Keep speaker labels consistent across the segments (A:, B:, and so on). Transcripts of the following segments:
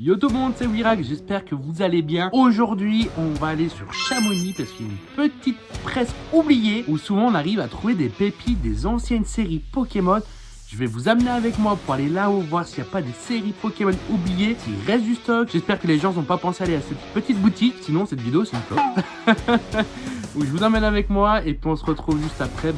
A: Yo tout le monde, c'est Wirac, j'espère que vous allez bien. Aujourd'hui, on va aller sur Chamonix parce qu'il y a une petite presse oubliée où souvent on arrive à trouver des pépites des anciennes séries Pokémon. Je vais vous amener avec moi pour aller là-haut voir s'il n'y a pas des séries Pokémon oubliées, s'il reste du stock. J'espère que les gens n'ont pas pensé aller à cette petite boutique, sinon cette vidéo c'est une flop. Où je vous emmène avec moi et puis on se retrouve juste après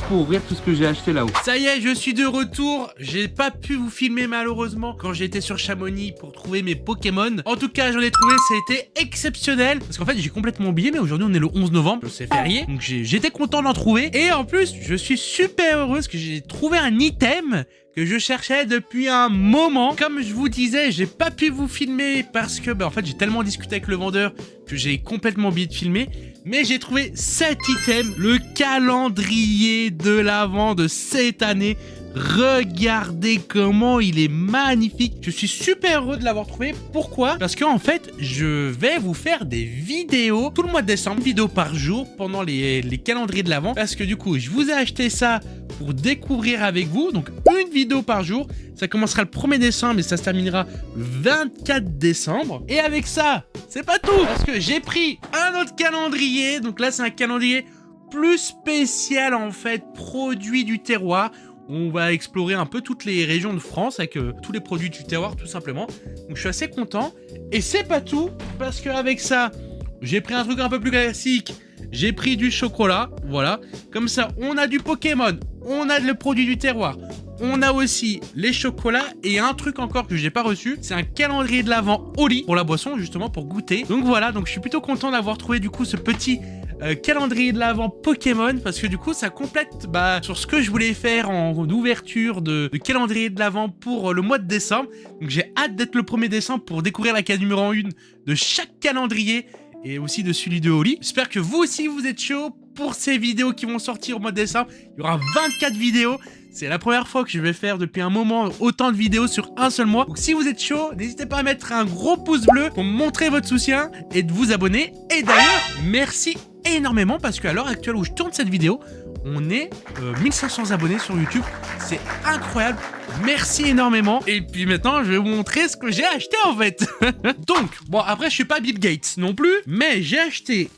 A: pour ouvrir tout ce que j'ai acheté là-haut.
B: Ça y est, je suis de retour. J'ai pas pu vous filmer malheureusement quand j'étais sur Chamonix pour trouver mes Pokémon. En tout cas, j'en ai trouvé, ça a été exceptionnel. Parce qu'en fait, j'ai complètement oublié, mais aujourd'hui on est le 11 novembre, c'est férié. Donc j'étais content d'en trouver. Et en plus, je suis super heureux parce que j'ai trouvé un item que je cherchais depuis un moment. Comme je vous disais, j'ai pas pu vous filmer parce que en fait j'ai tellement discuté avec le vendeur que j'ai complètement oublié de filmer. Mais j'ai trouvé cet item, le calendrier de l'Avent de cette année. Regardez comment il est magnifique. Je suis super heureux de l'avoir trouvé. Pourquoi? Parce qu'en fait, je vais vous faire des vidéos tout le mois de décembre, une vidéo par jour pendant les calendriers de l'Avent. Parce que du coup, je vous ai acheté ça pour découvrir avec vous. Donc, une vidéo par jour. Ça commencera le 1er décembre et ça se terminera le 24 décembre. Et avec ça, c'est pas tout. Parce que j'ai pris un autre calendrier. Donc là, c'est un calendrier plus spécial en fait, produit du terroir. On va explorer un peu toutes les régions de France avec tous les produits du terroir tout simplement. Donc je suis assez content. Et c'est pas tout, parce qu'avec ça, j'ai pris un truc un peu plus classique. J'ai pris du chocolat, voilà. Comme ça, on a du Pokémon, on a le produit du terroir. On a aussi les chocolats et un truc encore que j'ai pas reçu. C'est un calendrier de l'Avent au lit pour la boisson, justement pour goûter. Donc voilà, donc je suis plutôt content d'avoir trouvé du coup ce petit calendrier de l'Avent Pokémon, parce que du coup ça complète sur ce que je voulais faire en ouverture de calendrier de l'Avent pour le mois de décembre. Donc j'ai hâte d'être le 1er décembre pour découvrir la case numéro 1 de chaque calendrier et aussi de celui de Oli. J'espère que vous aussi vous êtes chaud pour ces vidéos qui vont sortir au mois de décembre. Il y aura 24 vidéos. C'est la première fois que je vais faire depuis un moment autant de vidéos sur un seul mois. Donc si vous êtes chaud, n'hésitez pas à mettre un gros pouce bleu pour me montrer votre soutien et de vous abonner. Et d'ailleurs, merci énormément parce qu'à l'heure actuelle où je tourne cette vidéo, on est 1500 abonnés sur YouTube. C'est incroyable. Merci énormément. Et puis maintenant, je vais vous montrer ce que j'ai acheté en fait. Donc, bon, après, je suis pas Bill Gates non plus, mais j'ai acheté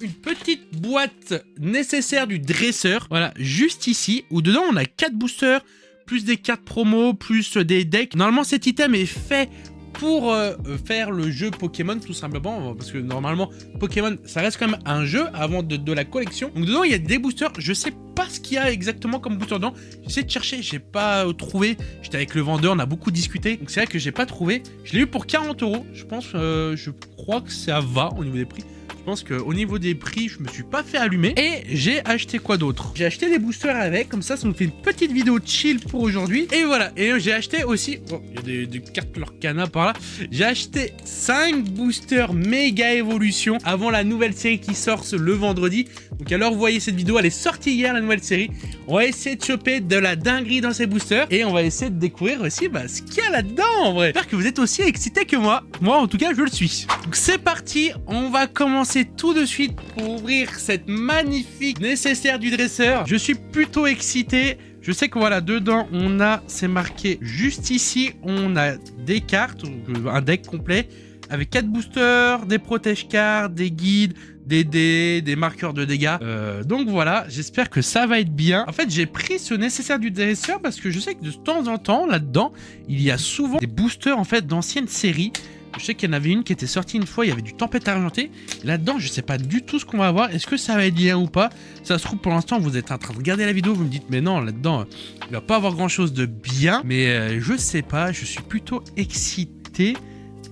B: une petite boîte nécessaire du dresseur, voilà, juste ici, où dedans on a 4 boosters, plus des cartes promo, plus des decks. Normalement cet item est fait pour faire le jeu Pokémon tout simplement, parce que normalement Pokémon ça reste quand même un jeu avant de la collection. Donc dedans il y a des boosters, je sais pas ce qu'il y a exactement comme booster dedans, j'essaie de chercher, j'ai pas trouvé, j'étais avec le vendeur, on a beaucoup discuté, donc c'est vrai que j'ai pas trouvé. Je l'ai eu pour 40 €, je pense, je crois que ça va au niveau des prix. Je pense qu'au niveau des prix, je me suis pas fait allumer. Et j'ai acheté quoi d'autre? J'ai acheté des boosters avec, comme ça nous fait une petite vidéo chill pour aujourd'hui. Et voilà, et j'ai acheté aussi, oh, il y a des cartes Lorcana par là. J'ai acheté 5 boosters méga évolution avant la nouvelle série qui sort le vendredi. Donc alors vous voyez cette vidéo, elle est sortie hier la nouvelle série. On va essayer de choper de la dinguerie dans ces boosters. Et on va essayer de découvrir aussi ce qu'il y a là-dedans en vrai. J'espère que vous êtes aussi excités que moi. Moi en tout cas je le suis. Donc c'est parti, on va commencer tout de suite pour ouvrir cette magnifique nécessaire du dresseur. Je suis plutôt excité. Je sais que voilà, dedans on a, c'est marqué juste ici, on a des cartes, un deck complet avec 4 boosters, des protège cartes, des guides, des dés, des marqueurs de dégâts. Donc voilà, j'espère que ça va être bien. En fait, j'ai pris ce nécessaire du dresseur parce que je sais que de temps en temps, là-dedans, il y a souvent des boosters en fait d'anciennes séries. Je sais qu'il y en avait une qui était sortie une fois, il y avait du Tempête Argentée. Là-dedans, je sais pas du tout ce qu'on va avoir. Est-ce que ça va être bien ou pas? Ça se trouve, pour l'instant, vous êtes en train de regarder la vidéo, vous me dites, mais non, là-dedans, il va pas avoir grand-chose de bien. Mais je sais pas, je suis plutôt excité.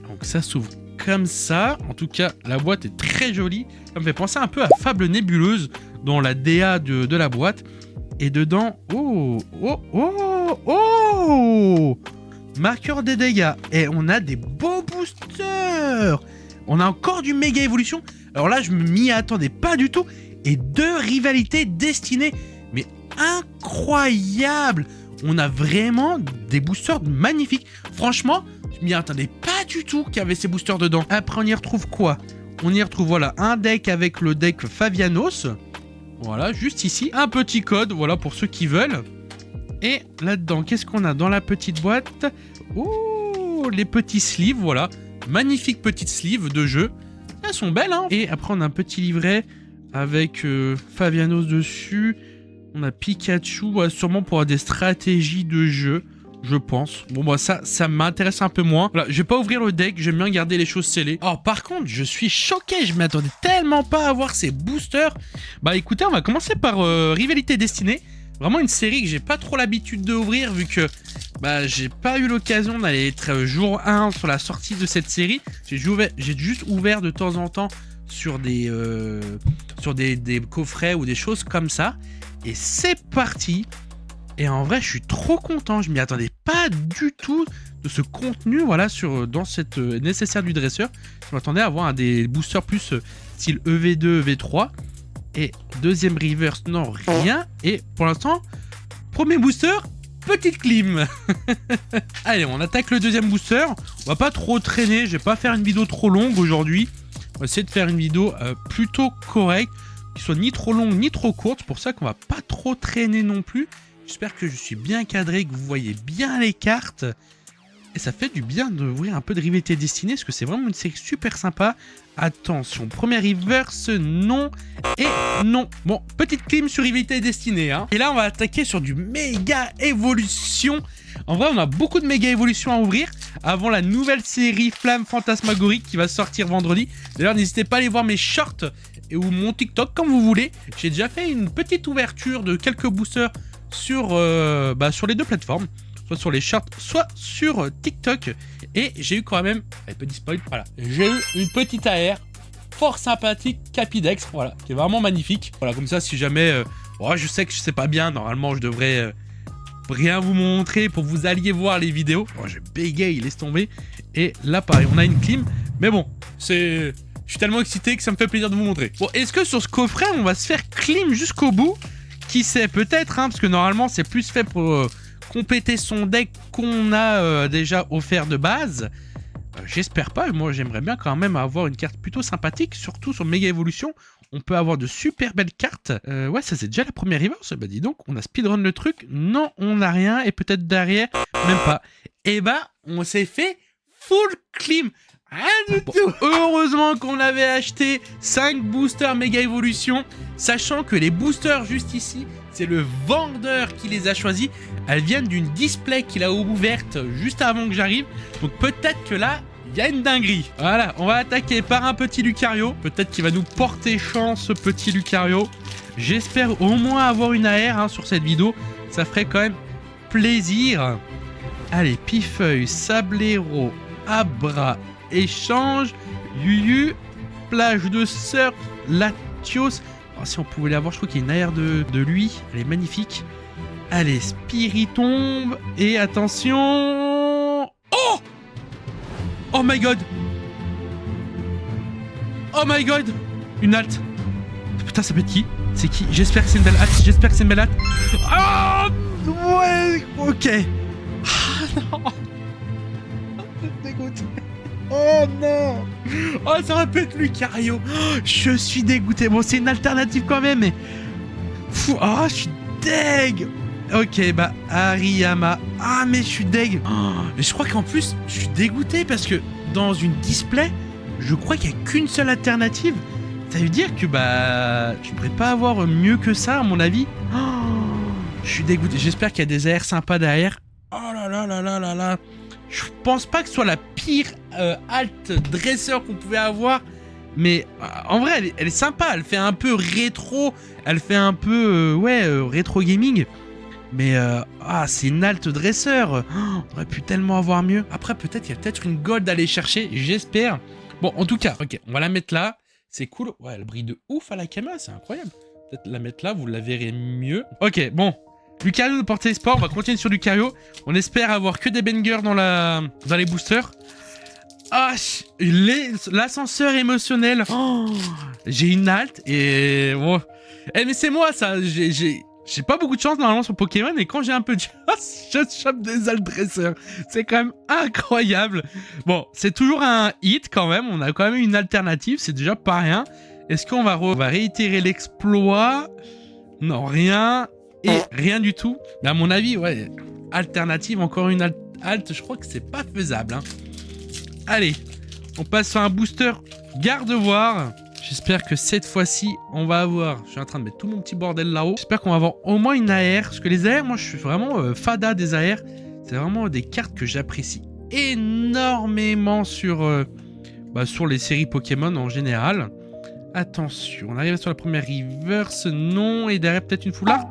B: Donc ça s'ouvre comme ça. En tout cas, la boîte est très jolie. Ça me fait penser un peu à Fable Nébuleuse dans la DA de la boîte. Et dedans, oh, oh, oh, oh! Marqueur des dégâts. Et on a des beaux boosters. On a encore du méga évolution. Alors là, je m'y attendais pas du tout. Et 2 rivalités destinées. Mais incroyable. On a vraiment des boosters magnifiques. Franchement, je m'y attendais pas du tout qu'il y avait ces boosters dedans. Après, on y retrouve quoi? On y retrouve, voilà, un deck avec le deck Favianos. Voilà, juste ici. Un petit code, voilà, pour ceux qui veulent. Et là-dedans, qu'est-ce qu'on a dans la petite boîte? Ouh, tous les petits sleeves, voilà. Magnifiques petites sleeves de jeu. Elles sont belles, hein. Et après, on a un petit livret avec Fabianos dessus. On a Pikachu, ouais, sûrement pour avoir des stratégies de jeu, je pense. Bon, bah ça m'intéresse un peu moins. Voilà, je vais pas ouvrir le deck, j'aime bien garder les choses scellées. Alors, par contre, je suis choqué, je m'attendais tellement pas à voir ces boosters. Bah, écoutez, on va commencer par Rivalité Destinée. Vraiment une série que j'ai pas trop l'habitude d'ouvrir vu que bah, j'ai pas eu l'occasion d'aller être jour 1 sur la sortie de cette série. J'ai juste ouvert de temps en temps sur des coffrets ou des choses comme ça. Et c'est parti. Et en vrai, je suis trop content. Je m'y attendais pas du tout de ce contenu, voilà, dans cette nécessaire du dresseur. Je m'attendais à avoir des boosters plus style EV2, EV3. Et deuxième reverse, non, rien. Et pour l'instant, premier booster, petite clim. Allez, on attaque le deuxième booster. On va pas trop traîner. Je vais pas faire une vidéo trop longue aujourd'hui. On va essayer de faire une vidéo plutôt correcte, qui soit ni trop longue ni trop courte. C'est pour ça qu'on va pas trop traîner non plus. J'espère que je suis bien cadré, que vous voyez bien les cartes. Et ça fait du bien d'ouvrir un peu de Rivalité Destinée, parce que c'est vraiment une série super sympa. Attention, premier reverse, non et non. Bon, petite clim sur Rivalité Destinée, hein. Et là, on va attaquer sur du méga évolution. En vrai, on a beaucoup de méga évolution à ouvrir avant la nouvelle série Flamme Fantasmagorique qui va sortir vendredi. D'ailleurs, n'hésitez pas à aller voir mes shorts ou mon TikTok comme vous voulez. J'ai déjà fait une petite ouverture de quelques boosters sur les deux plateformes. Soit sur les shorts, soit sur TikTok. Et j'ai eu quand même, petit spoil, voilà, j'ai eu une petite AR fort sympathique Capidex, voilà, qui est vraiment magnifique. Voilà, comme ça, si jamais, je sais que je sais pas bien, normalement, je devrais rien vous montrer pour que vous alliez voir les vidéos. Oh, je bégaye, laisse tomber. Et là, pareil, on a une clim, mais bon, je suis tellement excité que ça me fait plaisir de vous montrer. Bon, est-ce que sur ce coffret, on va se faire clim jusqu'au bout? Qui sait, peut-être, hein, parce que normalement, c'est plus fait pour compléter son deck qu'on a déjà offert de base. J'espère pas, moi j'aimerais bien quand même avoir une carte plutôt sympathique, surtout sur Méga Evolution. On peut avoir de super belles cartes. Ouais, ça c'est déjà la première reverse. Bah dis donc, on a speedrun le truc. Non, on n'a rien. Et peut-être derrière, même pas. Et bah, on s'est fait full clim. Rien du tout. Heureusement qu'on avait acheté 5 boosters Méga Evolution, sachant que les boosters juste ici, c'est le vendeur qui les a choisis. Elles viennent d'une display qu'il a ouverte juste avant que j'arrive. Donc peut-être que là, il y a une dinguerie. Voilà, on va attaquer par un petit Lucario. Peut-être qu'il va nous porter chance, ce petit Lucario. J'espère au moins avoir une AR sur cette vidéo. Ça ferait quand même plaisir. Allez, Pifeuille, Sablero, Abra, Échange, Yuyu, Plage de Surf, Latios. Alors, si on pouvait l'avoir, je crois qu'il y a une AR de lui. Elle est magnifique. Allez, Spiritombe. Et attention. Oh! Oh my god! Oh my god! Une halte. Putain, ça peut être qui? C'est qui? J'espère que c'est une belle halte. J'espère que c'est une belle halte. Ah! Ouais! Ok. Ah non! Je suis dégoûté. Oh non! Oh, ça aurait pu être Lucario. Oh, je suis dégoûté. Bon, c'est une alternative quand même, mais... Fou. Oh, je suis deg. Ok, bah, Hariyama. Ah, mais je suis deg. Oh, mais je crois qu'en plus, je suis dégoûté parce que dans une display, je crois qu'il n'y a qu'une seule alternative. Ça veut dire que, bah, je pourrais pas avoir mieux que ça, à mon avis. Oh, je suis dégoûté. J'espère qu'il y a des airs sympas derrière. Oh là là là là là là. Je pense pas que ce soit la pire alt dresseur qu'on pouvait avoir. Mais en vrai, elle est sympa. Elle fait un peu rétro. Elle fait un peu, rétro gaming. Mais c'est une alt dresseur. Oh, on aurait pu tellement avoir mieux. Après, peut-être, il y a peut-être une gold à aller chercher. J'espère. Bon, en tout cas, ok, on va la mettre là. C'est cool. Ouais, elle brille de ouf à la caméra. C'est incroyable. Peut-être la mettre là, vous la verrez mieux. Ok, bon. Lucario de Portée Sport, on va continuer sur Lucario. On espère avoir que des bangers dans les boosters. Ah, l'ascenseur émotionnel. Oh, j'ai une halte et... Oh. Eh, mais c'est moi ça. J'ai pas beaucoup de chance normalement sur Pokémon, et quand j'ai un peu de chance, je chope des alt dresseurs. C'est quand même incroyable. Bon, c'est toujours un hit quand même. On a quand même une alternative, c'est déjà pas rien. Est-ce qu'on va réitérer l'exploit? Non, rien. Et rien du tout. Mais à mon avis, ouais, alternative, encore une alt, je crois que c'est pas faisable. Hein. Allez, on passe sur un booster Gardevoir. J'espère que cette fois-ci, on va avoir... Je suis en train de mettre tout mon petit bordel là-haut. J'espère qu'on va avoir au moins une AR. Parce que les AR, moi, je suis vraiment fada des AR. C'est vraiment des cartes que j'apprécie énormément sur les séries Pokémon en général. Attention, on arrive sur la première reverse. Non, et derrière, peut-être une full art.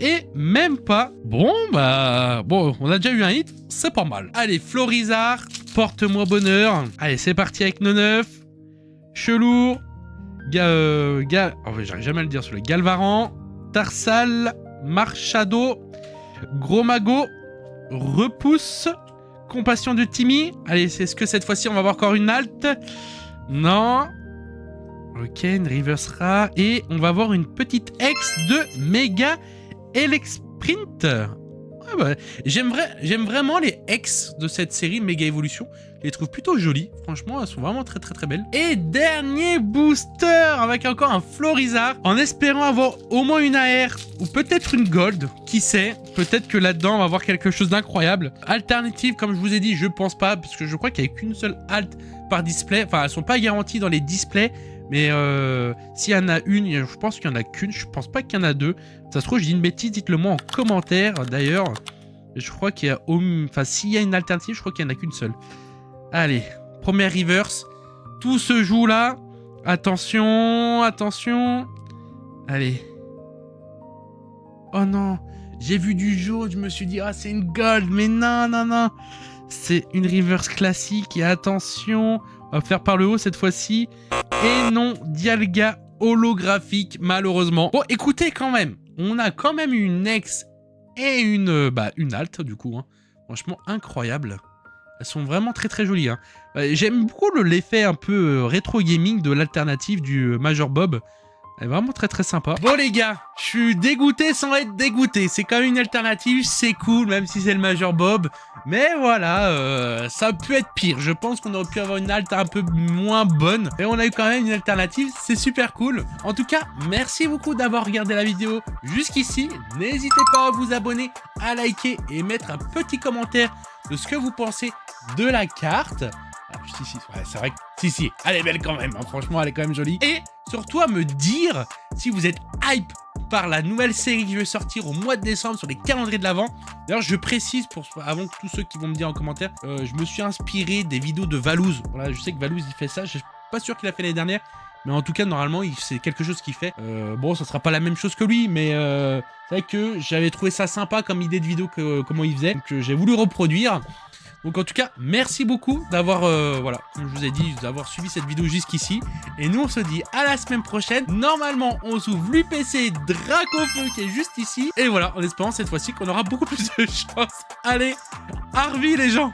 B: Et même pas. Bon, on a déjà eu un hit. C'est pas mal. Allez, Florizard, porte-moi bonheur. Allez, c'est parti avec nos 9. Chelou. J'arrive jamais à le dire sur le Galvaran, Tarsal, Marchado, Gros Mago, Repousse, Compassion de Timmy. Allez, est-ce que cette fois-ci on va avoir encore une halte? Non. Ok, une reverse rare. Et on va avoir une petite ex de Mega Elexprint. J'aime vraiment les ex de cette série Méga Evolution. Je les trouve plutôt jolies. Franchement, elles sont vraiment très très très belles. Et dernier booster avec encore un Florizard. En espérant avoir au moins une AR ou peut-être une Gold. Qui sait? Peut-être que là-dedans, on va avoir quelque chose d'incroyable. Alternative, comme je vous ai dit, je pense pas. Parce que je crois qu'il n'y a qu'une seule alt par display. Enfin, elles sont pas garanties dans les displays. Mais s'il y en a une, je pense qu'il n'y en a qu'une. Je pense pas qu'il y en a deux. Ça se trouve, je dis une bêtise, dites-le moi en commentaire. D'ailleurs, je crois qu'il y a... Enfin, s'il y a une alternative, je crois qu'il n'y en a qu'une seule. Allez, première reverse. Tout se joue là. Attention, attention. Allez. Oh non, j'ai vu du jaune, je me suis dit, ah, c'est une gold. Mais non, non, non. C'est une reverse classique. Et attention, on va faire par le haut cette fois-ci. Et non, Dialga holographique, malheureusement. Bon, écoutez quand même. On a quand même une ex et une alt, du coup. Hein. Franchement, incroyable. Elles sont vraiment très très jolies. Hein. J'aime beaucoup l'effet un peu rétro gaming de l'alternative du Major Bob. Elle est vraiment très très sympa. Bon les gars, je suis dégoûté sans être dégoûté. C'est quand même une alternative, c'est cool, même si c'est le Major Bob. Mais voilà, ça peut être pire. Je pense qu'on aurait pu avoir une alt un peu moins bonne. Et on a eu quand même une alternative, c'est super cool. En tout cas, merci beaucoup d'avoir regardé la vidéo jusqu'ici. N'hésitez pas à vous abonner, à liker et mettre un petit commentaire de ce que vous pensez de la carte. Ouais, c'est vrai que si, elle est belle quand même, hein. Franchement, elle est quand même jolie. Et surtout à me dire si vous êtes hype par la nouvelle série qui va sortir au mois de décembre sur les calendriers de l'Avent. D'ailleurs, je précise, avant que tous ceux qui vont me dire en commentaire, je me suis inspiré des vidéos de Valouz. Voilà, je sais que Valouz, il fait ça. Je suis pas sûr qu'il a fait l'année dernière. Mais en tout cas, normalement, c'est quelque chose qu'il fait. Bon, ça sera pas la même chose que lui, mais c'est vrai que j'avais trouvé ça sympa comme idée de vidéo, comment il faisait. Donc, j'ai voulu reproduire. Donc en tout cas, merci beaucoup d'avoir, voilà, comme je vous ai dit, d'avoir suivi cette vidéo jusqu'ici. Et nous, on se dit à la semaine prochaine. Normalement, on s'ouvre l'UPC Dracofeu qui est juste ici. Et voilà, en espérant cette fois-ci qu'on aura beaucoup plus de chance. Allez, Harvey les gens!